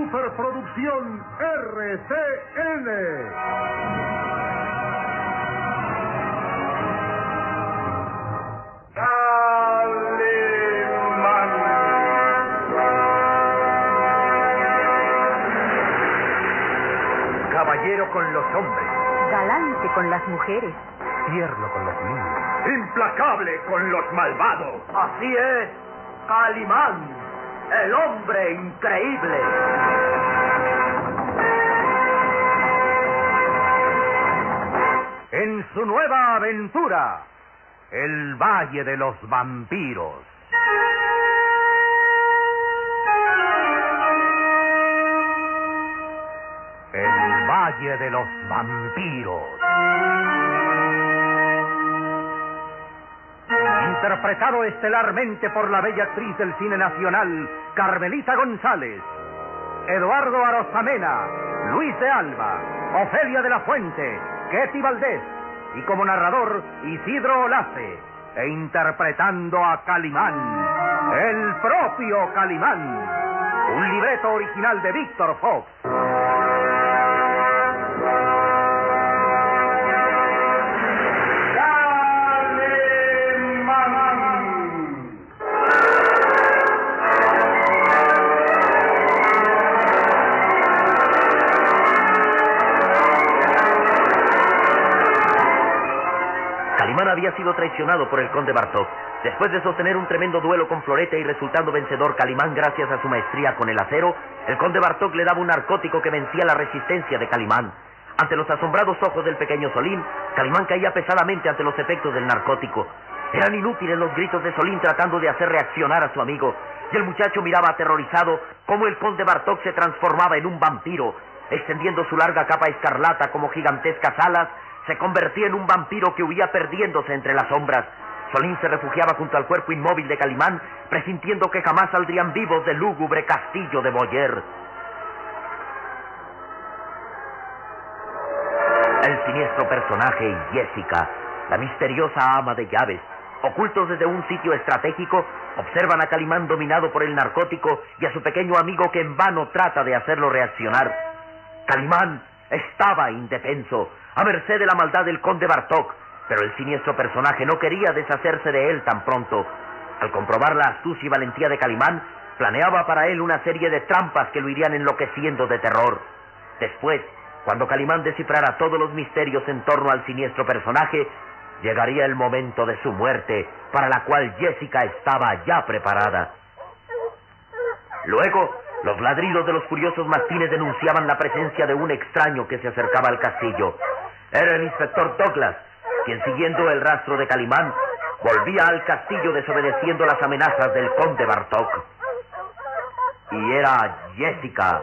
superproducción RCN. Caballero con los hombres, galante con las mujeres, tierno con los niños, Implacable con los malvados. Así es, Calimán, el hombre increíble. en su nueva aventura, el Valle de los Vampiros. El Valle de los Vampiros. Interpretado estelarmente por la bella actriz del cine nacional, Carmelita González, Eduardo Arosamena, Luis de Alba, Ofelia de la Fuente, Ketty Valdés, y como narrador, Isidro Olace, e interpretando a Calimán, el propio Calimán, un libreto original de Víctor Fox. Calimán había sido traicionado por el conde Bartók. Después de sostener un tremendo duelo con Florete y resultando vencedor Calimán gracias a su maestría con el acero, el conde Bartók le daba un narcótico que vencía la resistencia de Calimán. Ante los asombrados ojos del pequeño Solín, Calimán caía pesadamente ante los efectos del narcótico. Eran inútiles los gritos de Solín tratando de hacer reaccionar a su amigo, y el muchacho miraba aterrorizado cómo el conde Bartók se transformaba en un vampiro. Extendiendo su larga capa escarlata como gigantescas alas, se convertía en un vampiro que huía perdiéndose entre las sombras. Solín se refugiaba junto al cuerpo inmóvil de Calimán, presintiendo que jamás saldrían vivos del lúgubre castillo de Boyer. El siniestro personaje y Jessica, la misteriosa ama de llaves, ocultos desde un sitio estratégico, observan a Calimán dominado por el narcótico y a su pequeño amigo que en vano trata de hacerlo reaccionar. Calimán estaba indefenso, a merced de la maldad del conde Bartók, pero el siniestro personaje no quería deshacerse de él tan pronto. Al comprobar la astucia y valentía de Calimán, planeaba para él una serie de trampas que lo irían enloqueciendo de terror. Después, cuando Calimán descifrara todos los misterios en torno al siniestro personaje, llegaría el momento de su muerte, para la cual Jessica estaba ya preparada. Luego, los ladridos de los curiosos mastines denunciaban la presencia de un extraño que se acercaba al castillo. Era el inspector Douglas, quien, siguiendo el rastro de Calimán, volvía al castillo desobedeciendo las amenazas del conde Bartók. Y era Jessica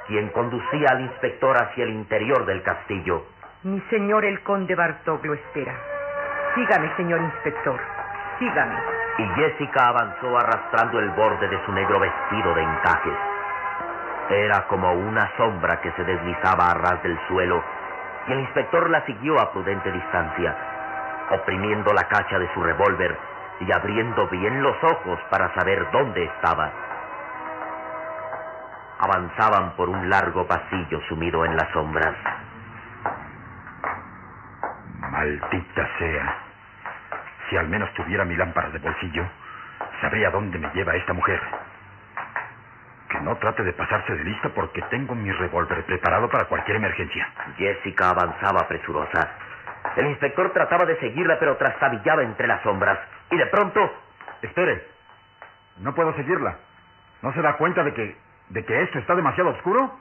quien conducía al inspector hacia el interior del castillo. Mi señor el conde Bartók lo espera. Sígame, señor inspector, sígame. Y Jessica avanzó arrastrando el borde de su negro vestido de encajes. Era como una sombra que se deslizaba a ras del suelo, y el inspector la siguió a prudente distancia, oprimiendo la cacha de su revólver y abriendo bien los ojos para saber dónde estaba. Avanzaban por un largo pasillo sumido en las sombras. Maldita sea. Si al menos tuviera mi lámpara de bolsillo, sabría dónde me lleva esta mujer. Que no trate de pasarse de lista porque tengo mi revólver preparado para cualquier emergencia. Jessica avanzaba presurosa. El inspector trataba de seguirla, pero trastabillaba entre las sombras. Y de pronto... Espere. No puedo seguirla. ¿No se da cuenta de que esto está demasiado oscuro?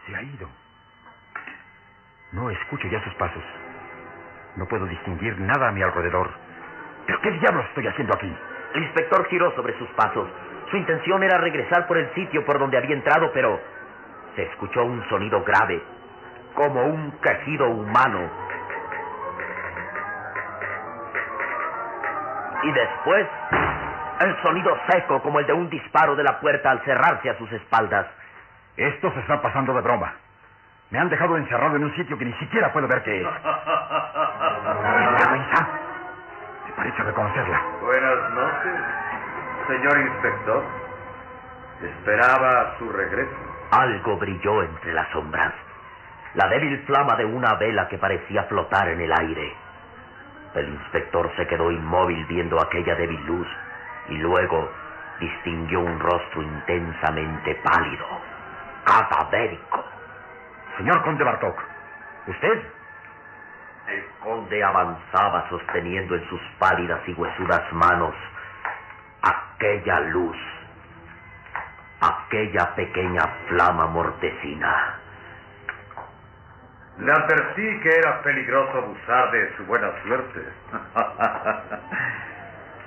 Se ha ido. No escucho ya sus pasos. No puedo distinguir nada a mi alrededor. ¿Pero qué diablos estoy haciendo aquí? El inspector giró sobre sus pasos. Su intención era regresar por el sitio por donde había entrado, pero se escuchó un sonido grave, como un quejido humano. Y después, el sonido seco como el de un disparo de la puerta al cerrarse a sus espaldas. Esto se está pasando de broma. Me han dejado encerrado en un sitio que ni siquiera puedo ver qué es. ¡Cabeza! Me parece reconocerla. Buenas noches, señor inspector. Esperaba su regreso. Algo brilló entre las sombras. La débil flama de una vela que parecía flotar en el aire. El inspector se quedó inmóvil viendo aquella débil luz y luego distinguió un rostro intensamente pálido, cadavérico. Señor conde Bartok, ¿usted? El conde avanzaba sosteniendo en sus pálidas y huesudas manos aquella luz, aquella pequeña flama mortecina. Le advertí que era peligroso abusar de su buena suerte.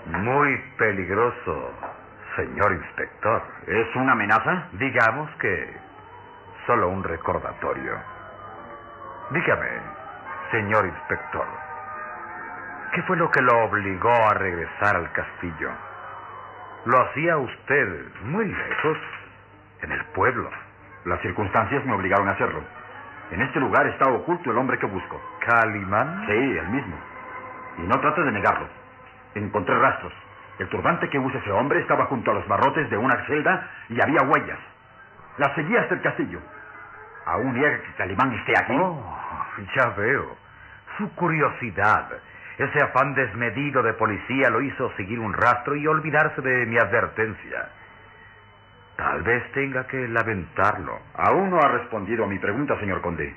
Muy peligroso, señor inspector. ¿Es una amenaza? Digamos que solo un recordatorio. Dígame, señor inspector, ¿qué fue lo que lo obligó a regresar al castillo? Lo hacía usted muy lejos, en el pueblo. Las circunstancias me obligaron a hacerlo. En este lugar está oculto el hombre que busco. ¿Calimán? Sí, el mismo. Y no trate de negarlo. Encontré rastros. El turbante que usa ese hombre estaba junto a los barrotes de una celda y había huellas. Las seguí hasta el castillo. ¿Aún niega que Calimán esté aquí? Oh, ya veo. Su curiosidad, ese afán desmedido de policía lo hizo seguir un rastro y olvidarse de mi advertencia. Tal vez tenga que lamentarlo. Aún no ha respondido a mi pregunta, señor conde.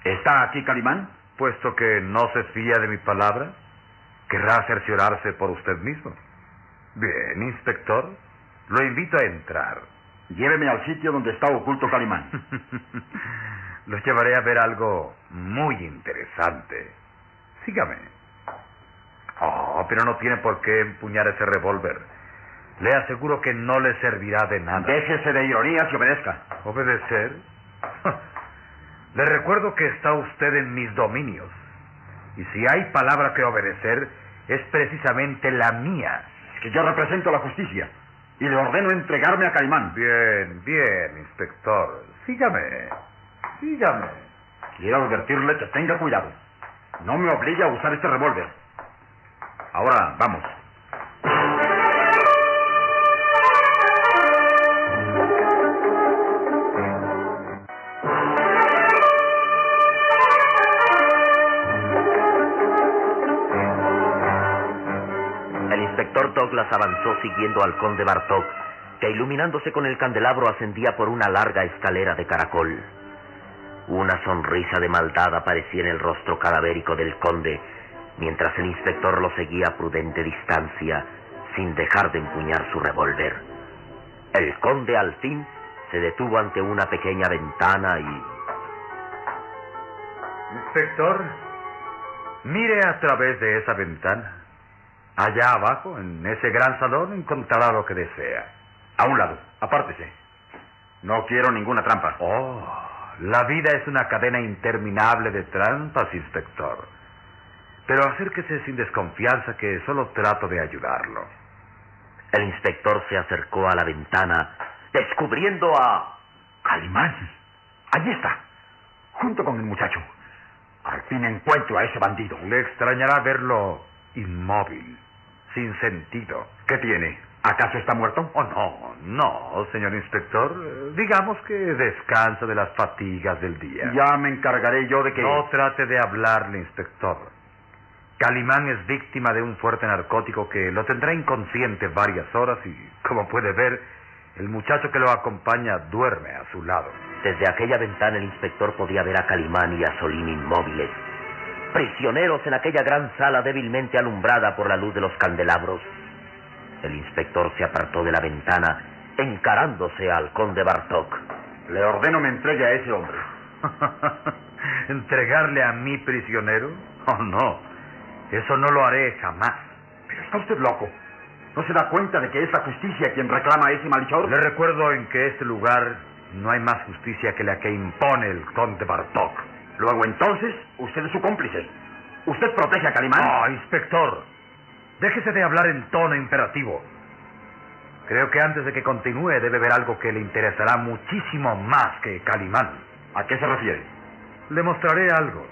¿Está aquí Calimán? Puesto que no se fía de mi palabra, querrá cerciorarse por usted mismo. Bien, inspector, lo invito a entrar. Lléveme al sitio donde está oculto Calimán. Los llevaré a ver algo muy interesante. Sígame. Oh, pero no tiene por qué empuñar ese revólver. Le aseguro que no le servirá de nada. Déjese de ironías y obedezca. ¿Obedecer? Le recuerdo que está usted en mis dominios. Y si hay palabra que obedecer, es precisamente la mía. Que yo represento a la justicia y le ordeno entregarme a Calimán. Bien, bien, inspector. Sígame. Sígame. Quiero advertirle que tenga cuidado. No me obligue a usar este revólver. Ahora, vamos. El inspector Douglas avanzó siguiendo al conde Bartok, que iluminándose con el candelabro ascendía por una larga escalera de caracol. Una sonrisa de maldad aparecía en el rostro cadavérico del conde, mientras el inspector lo seguía a prudente distancia, sin dejar de empuñar su revólver. El conde al fin se detuvo ante una pequeña ventana y... Inspector, mire a través de esa ventana. Allá abajo, en ese gran salón, encontrará lo que desea. A un lado, apártese. No quiero ninguna trampa. Oh, la vida es una cadena interminable de trampas, inspector. Pero acérquese sin desconfianza, que solo trato de ayudarlo. El inspector se acercó a la ventana, descubriendo a... Calimán. Allí está, junto con el muchacho. Al fin encuentro a ese bandido. Le extrañará verlo inmóvil, sin sentido. ¿Qué tiene? ¿Acaso está muerto? Oh, no, señor inspector. Digamos que descansa de las fatigas del día. Ya me encargaré yo de que... No trate de hablarle, inspector. Calimán es víctima de un fuerte narcótico que lo tendrá inconsciente varias horas y, como puede ver, el muchacho que lo acompaña duerme a su lado. Desde aquella ventana el inspector podía ver a Calimán y a Solín inmóviles, prisioneros en aquella gran sala débilmente alumbrada por la luz de los candelabros. El inspector se apartó de la ventana, encarándose al conde Bartok. Le ordeno me entregue a ese hombre. ¿Entregarle a mi prisionero? Oh, no. Eso no lo haré jamás. Pero está usted loco. ¿No se da cuenta de que es la justicia quien reclama a ese malhechor? Le recuerdo en que este lugar no hay más justicia que la que impone el conde Bartok. Luego entonces, usted es su cómplice. ¿Usted protege a Calimán? No, inspector. Déjese de hablar en tono imperativo. Creo que antes de que continúe debe ver algo que le interesará muchísimo más que Calimán. ¿A qué se refiere? Le mostraré algo.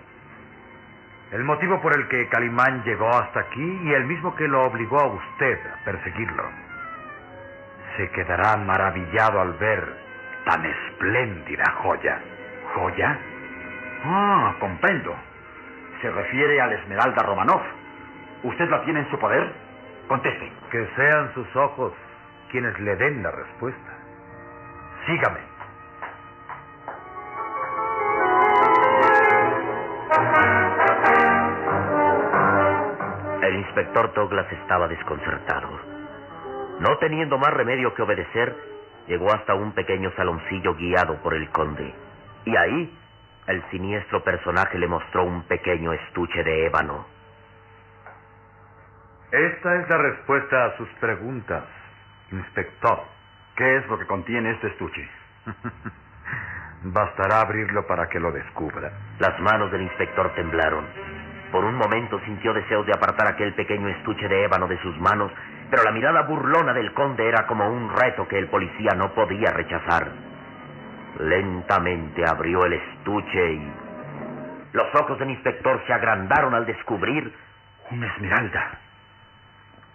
El motivo por el que Calimán llegó hasta aquí y el mismo que lo obligó a usted a perseguirlo. se quedará maravillado al ver tan espléndida joya. ¿Joya? Ah, comprendo. Se refiere a la Esmeralda Romanov. ¿Usted la tiene en su poder? Conteste. Que sean sus ojos quienes le den la respuesta. Sígame. El inspector Douglas estaba desconcertado. No teniendo más remedio que obedecer, llegó hasta un pequeño saloncillo guiado por el conde. Y ahí, el siniestro personaje le mostró un pequeño estuche de ébano. Esta es la respuesta a sus preguntas, inspector. ¿Qué es lo que contiene este estuche? Bastará abrirlo para que lo descubra. Las manos del inspector temblaron. Por un momento sintió deseos de apartar aquel pequeño estuche de ébano de sus manos, pero la mirada burlona del conde era como un reto que el policía no podía rechazar. Lentamente abrió el estuche y los ojos del inspector se agrandaron al descubrir una esmeralda,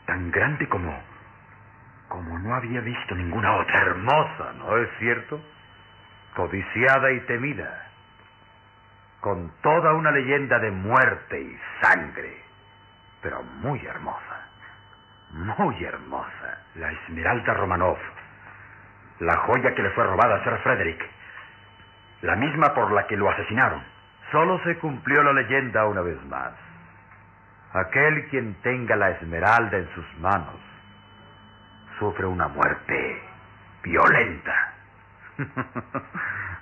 tan grande como no había visto ninguna otra. Hermosa, ¿no es cierto? Codiciada y temida, con toda una leyenda de muerte y sangre, pero muy hermosa, muy hermosa. La Esmeralda Romanov, la joya que le fue robada a Sir Frederick, la misma por la que lo asesinaron. Solo se cumplió la leyenda una vez más. Aquel quien tenga la esmeralda en sus manos sufre una muerte violenta.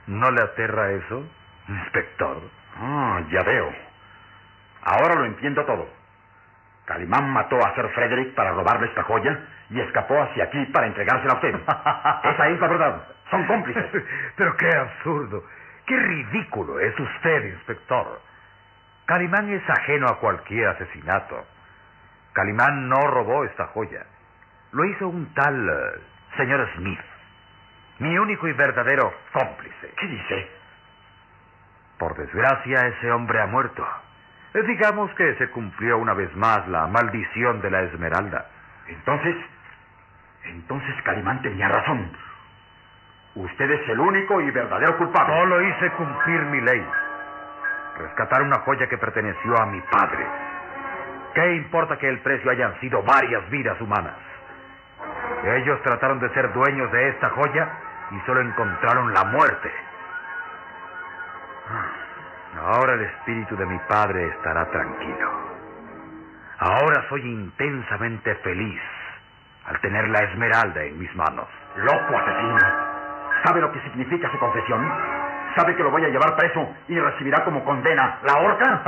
¿No le aterra eso, inspector? Ah, ya veo. Ahora lo entiendo todo. Calimán mató a Sir Frederick para robarle esta joya y escapó hacia aquí para entregársela a usted. Esa es la verdad. Son cómplices. Pero qué absurdo. Qué ridículo es usted, inspector. Calimán es ajeno a cualquier asesinato. Calimán no robó esta joya. Lo hizo un tal señor Smith, mi único y verdadero cómplice. ¿Qué dice? Por desgracia, ese hombre ha muerto. Digamos que se cumplió una vez más la maldición de la esmeralda. Entonces Calimán tenía razón. Usted es el único y verdadero culpable. Solo hice cumplir mi ley. Rescatar una joya que perteneció a mi padre. ¿Qué importa que el precio hayan sido varias vidas humanas? Ellos trataron de ser dueños de esta joya y solo encontraron la muerte. Ahora el espíritu de mi padre estará tranquilo. Ahora soy intensamente feliz al tener la esmeralda en mis manos. ¡Loco asesino! ¿Sabe lo que significa su confesión? ¿Sabe que lo voy a llevar preso y recibirá como condena la horca?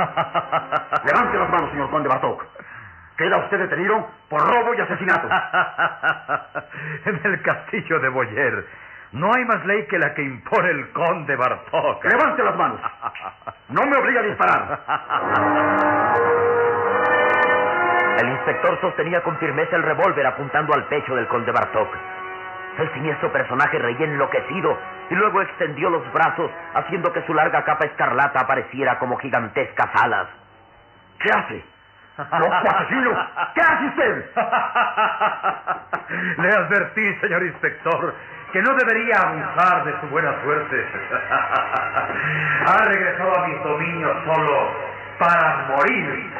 Levante las manos, señor conde Bartok. Queda usted detenido por robo y asesinato. En el castillo de Boyer no hay más ley que la que impone el conde Bartok. Levante las manos. No me obligue a disparar. El inspector sostenía con firmeza el revólver apuntando al pecho del conde Bartok. El siniestro personaje reía enloquecido y luego extendió los brazos, haciendo que su larga capa escarlata apareciera como gigantescas alas. ¿Qué hace? ¡Loco asesino! ¿Qué hace usted? Le advertí, señor inspector, que no debería abusar de su buena suerte. Ha regresado a mis dominios solo para morir.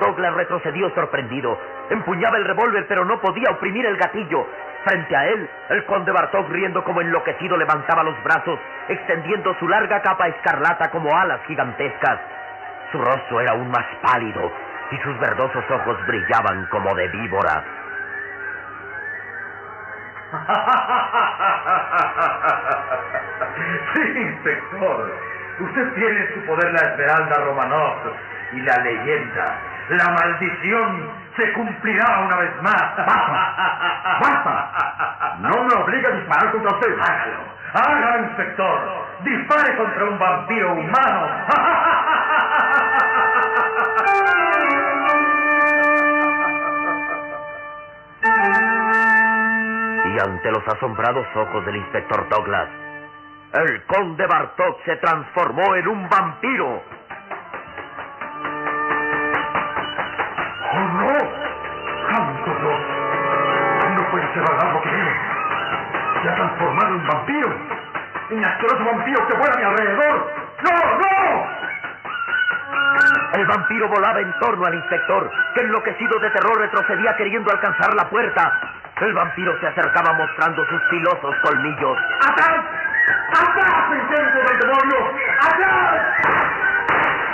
Douglas retrocedió sorprendido. Empuñaba el revólver, pero no podía oprimir el gatillo. Frente a él, el conde Bartok, riendo como enloquecido, levantaba los brazos, extendiendo su larga capa escarlata como alas gigantescas. Su rostro era aún más pálido y sus verdosos ojos brillaban como de víbora. Sí, inspector. Usted tiene en su poder la esmeralda Romanov y la leyenda. La maldición se cumplirá una vez más. ¡Basta! ¡Basta! No me obligue a disparar contra usted. Hágalo. Hágalo, inspector. Dispare contra un vampiro humano. Y ante los asombrados ojos del inspector Douglas, el conde Bartók se transformó en un vampiro. ¡Oh, no! ¡Santo Dios! No puede ser verdad lo que veo. Se ha transformado en vampiro. ¡Un asqueroso vampiro que vuela a mi alrededor! ¡No, no! El vampiro volaba en torno al inspector, que enloquecido de terror retrocedía queriendo alcanzar la puerta. El vampiro se acercaba mostrando sus filosos colmillos. ¡Atrás! ¡Atrás, intento del demonio! ¡Atrás!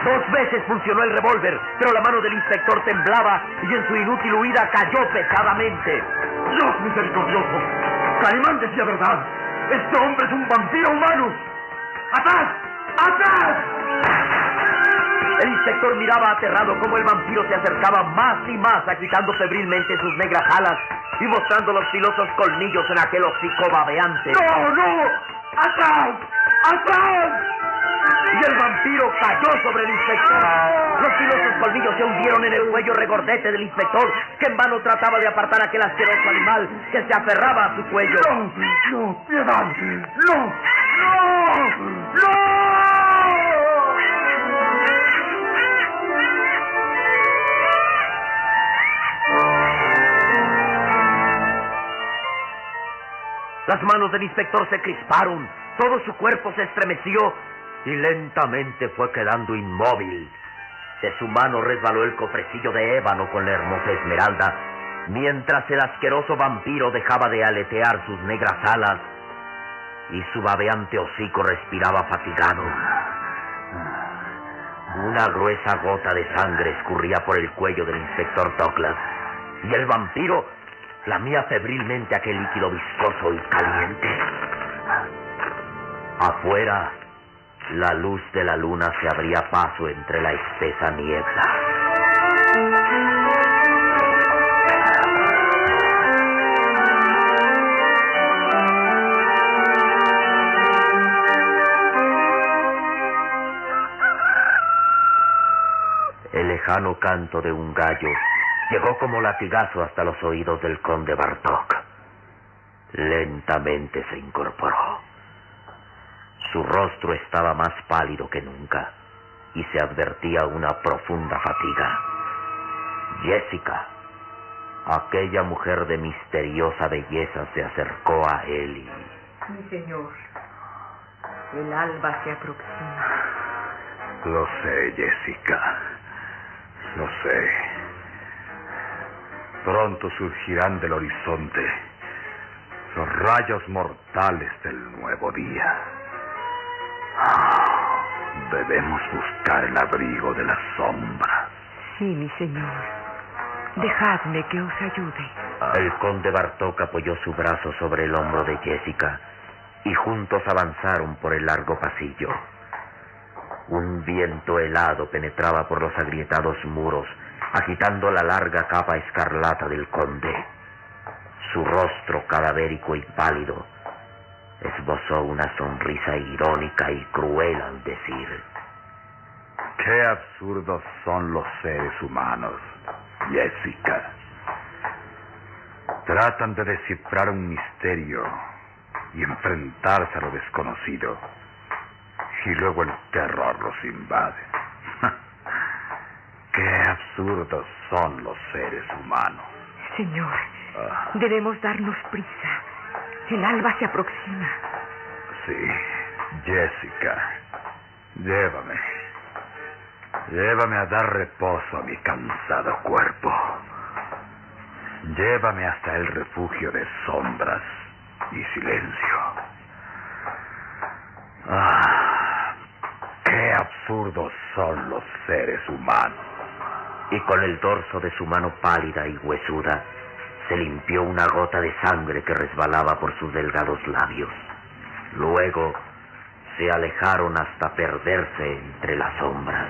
2 veces funcionó el revólver, pero la mano del inspector temblaba y en su inútil huida cayó pesadamente. ¡Dios misericordioso! Calimán decía verdad. Este hombre es un vampiro humano. ¡Atrás! ¡Atrás! El inspector miraba aterrado cómo el vampiro se acercaba más y más, agitando febrilmente sus negras alas y mostrando los filosos colmillos en aquel hocico babeante. ¡No, no! ¡Atrás! ¡Atrás! Y el vampiro cayó sobre el inspector. Los filosos colmillos se hundieron en el cuello regordete del inspector, que en vano trataba de apartar aquel asqueroso animal que se aferraba a su cuello. ¡No! ¡No! ¡Piedad! ¡No! ¡No! ¡No! Las manos del inspector se crisparon, todo su cuerpo se estremeció y lentamente fue quedando inmóvil. De su mano resbaló el cofrecillo de ébano con la hermosa esmeralda, mientras el asqueroso vampiro dejaba de aletear sus negras alas y su babeante hocico respiraba fatigado. Una gruesa gota de sangre escurría por el cuello del inspector Douglas, y el vampiro lamía febrilmente aquel líquido viscoso y caliente. Afuera, la luz de la luna se abría paso entre la espesa niebla. El lejano canto de un gallo llegó como latigazo hasta los oídos del conde Bartók. Lentamente se incorporó. Su rostro estaba más pálido que nunca y se advertía una profunda fatiga. Jessica, aquella mujer de misteriosa belleza, se acercó a él y... Mi señor, el alba se aproxima. Lo sé, Jessica. Lo sé. Pronto surgirán del horizonte los rayos mortales del nuevo día. Debemos buscar el abrigo de las sombras. Sí, mi señor. Dejadme que os ayude. El conde Bartók apoyó su brazo sobre el hombro de Jessica y juntos avanzaron por el largo pasillo. Un viento helado penetraba por los agrietados muros, agitando la larga capa escarlata del conde. Su rostro cadavérico y pálido esbozó una sonrisa irónica y cruel al decir: Qué absurdos son los seres humanos, Jessica. Tratan de descifrar un misterio y enfrentarse a lo desconocido, y luego el terror los invade. Qué absurdos son los seres humanos. Señor, debemos darnos prisa. El alba se aproxima. Sí, Jessica, llévame. Llévame a dar reposo a mi cansado cuerpo. Llévame hasta el refugio de sombras y silencio. Qué absurdos son los seres humanos. Y con el dorso de su mano pálida y huesuda se limpió una gota de sangre que resbalaba por sus delgados labios. Luego se alejaron hasta perderse entre las sombras.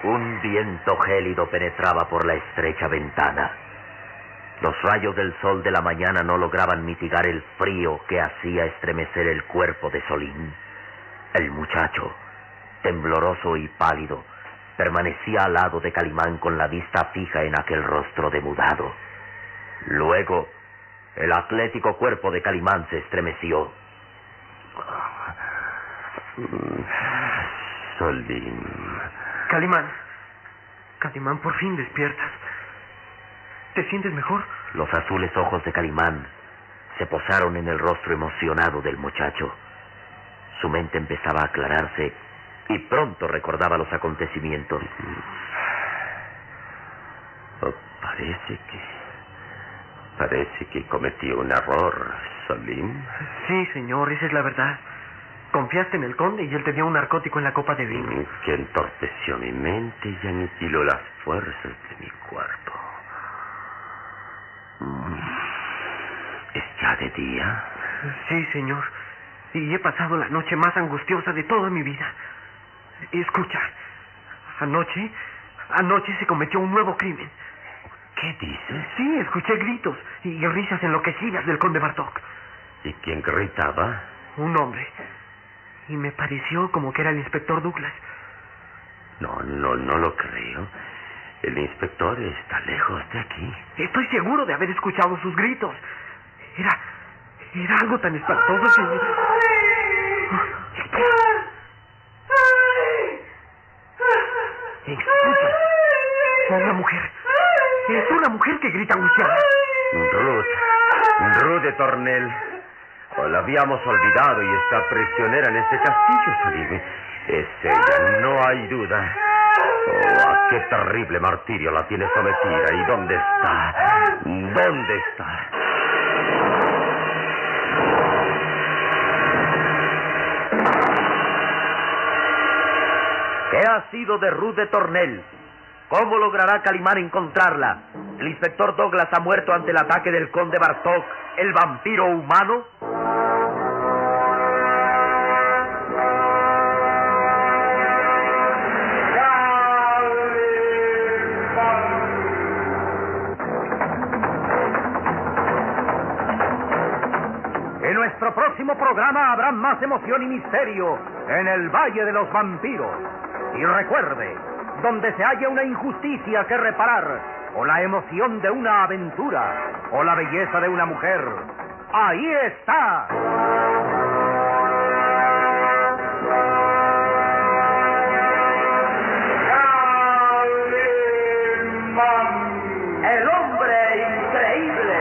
Un viento gélido penetraba por la estrecha ventana. Los rayos del sol de la mañana no lograban mitigar el frío que hacía estremecer el cuerpo de Solín. El muchacho, tembloroso y pálido, permanecía al lado de Calimán con la vista fija en aquel rostro demudado. Luego, el atlético cuerpo de Calimán se estremeció. Solín. Calimán, por fin despiertas. ¿Te sientes mejor? Los azules ojos de Calimán se posaron en el rostro emocionado del muchacho. Su mente empezaba a aclararse y pronto recordaba los acontecimientos. Oh, parece que cometí un error, Solín. Sí, señor, esa es la verdad. Confiaste en el conde y él te dio un narcótico en la copa de vino. Que entorpeció mi mente y aniquiló las fuerzas de mi cuerpo. ¿Es ya de día? Sí, señor. Y he pasado la noche más angustiosa de toda mi vida. Escucha, anoche se cometió un nuevo crimen. ¿Qué dices? Sí, escuché gritos y risas enloquecidas del conde Bartók. ¿Y quién gritaba? Un hombre. Y me pareció como que era el inspector Douglas. No lo creo. El inspector está lejos de aquí. Estoy seguro de haber escuchado sus gritos. Era algo tan espantoso que... Espera. Escucha. Una mujer. Es una mujer que grita angustiada. Ruth de Tornel. La habíamos olvidado y está prisionera en este castillo, Solín. Es ella, no hay duda. Oh, a qué terrible martirio la tiene sometida. ¿Y dónde está? ¿Dónde está? ¿Qué ha sido de Ruth de Tornel? ¿Cómo logrará Calimán encontrarla? ¿El inspector Douglas ha muerto ante el ataque del conde Bartók, el vampiro humano? En nuestro próximo programa habrá más emoción y misterio en el Valle de los Vampiros. Y recuerde, donde se haya una injusticia que reparar, o la emoción de una aventura, o la belleza de una mujer, ahí está. ¡El hombre increíble!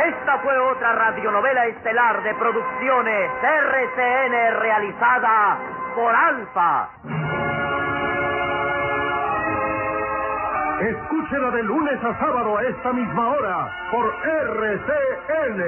Esta fue otra radionovela estelar de producciones RCN realizada por Alfa. Escúchela de lunes a sábado a esta misma hora por RCN.